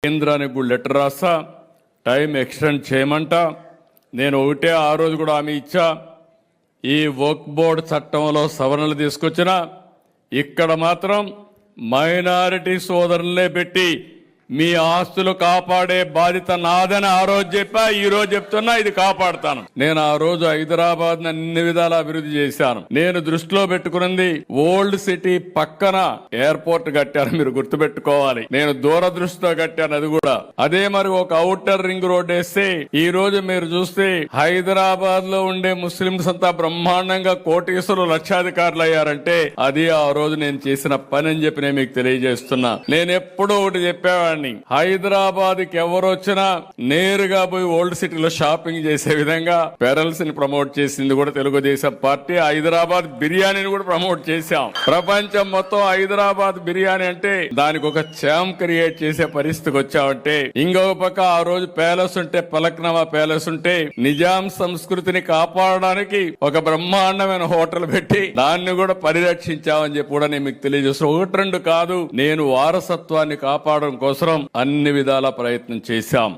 కేంద్రానికి కూడా లెటర్ రాస్తా, టైం ఎక్స్టెండ్ చేయమంట. నేను ఒకటే ఆ రోజు కూడా హామీ ఇచ్చా, ఈ వక్ఫ్ బోర్డు చట్టంలో సవరణలు తీసుకొచ్చిన ఇక్కడ మాత్రం మైనారిటీ సోదరులనే పెట్టి మీ ఆస్తులు కాపాడే బాధ్యత నాదని ఆ రోజు చెప్పా, ఈ రోజు చెప్తున్నా, ఇది కాపాడుతాను. నేను ఆ రోజు హైదరాబాద్ అన్ని విధాలా అభివృద్ధి చేశాను. నేను దృష్టిలో పెట్టుకున్నది ఓల్డ్ సిటీ పక్కన ఎయిర్పోర్ట్ కట్టాను, మీరు గుర్తుపెట్టుకోవాలి. నేను దూరదృష్టితో కట్టాను అది కూడా. అదే మరి ఒక ఔటర్ రింగ్ రోడ్ వేస్తే ఈ రోజు మీరు చూస్తే హైదరాబాద్ లో ఉండే ముస్లింస్ అంతా బ్రహ్మాండంగా కోటీశ్వరులు లక్షాధికారులు అయ్యారంటే అది ఆ రోజు నేను చేసిన పని అని చెప్పి నేను మీకు తెలియజేస్తున్నా. నేను ఎప్పుడూ ఒకటి చెప్పేవాడిని, హైదరాబాద్ కి ఎవరు వచ్చినా నేరుగా పోయి ఓల్డ్ సిటీలో షాపింగ్ చేసే విధంగా పెరల్స్ ని ప్రమోట్ చేసింది కూడా తెలుగుదేశం పార్టీ. హైదరాబాద్ బిర్యానీని కూడా ప్రమోట్ చేశాం. ప్రపంచం మొత్తం హైదరాబాద్ బిర్యానీ అంటే దానికి ఒక ఛామ్ క్రియేట్ చేసే పరిస్థితికి వచ్చామంటే, ఇంకొక పక్క ఆ రోజు ప్యాలెస్ ఉంటే, పలక్నమా ప్యాలెస్ ఉంటే నిజాం సంస్కృతిని కాపాడడానికి ఒక బ్రహ్మాండమైన హోటల్ పెట్టి దాన్ని కూడా పరిరక్షించామని చెప్పి కూడా నేను మీకు తెలియజేస్తాను. ఒకటి రెండు కాదు, నేను వారసత్వాన్ని కాపాడడం కోసం అన్ని విధాల ప్రయత్నం చేశాం.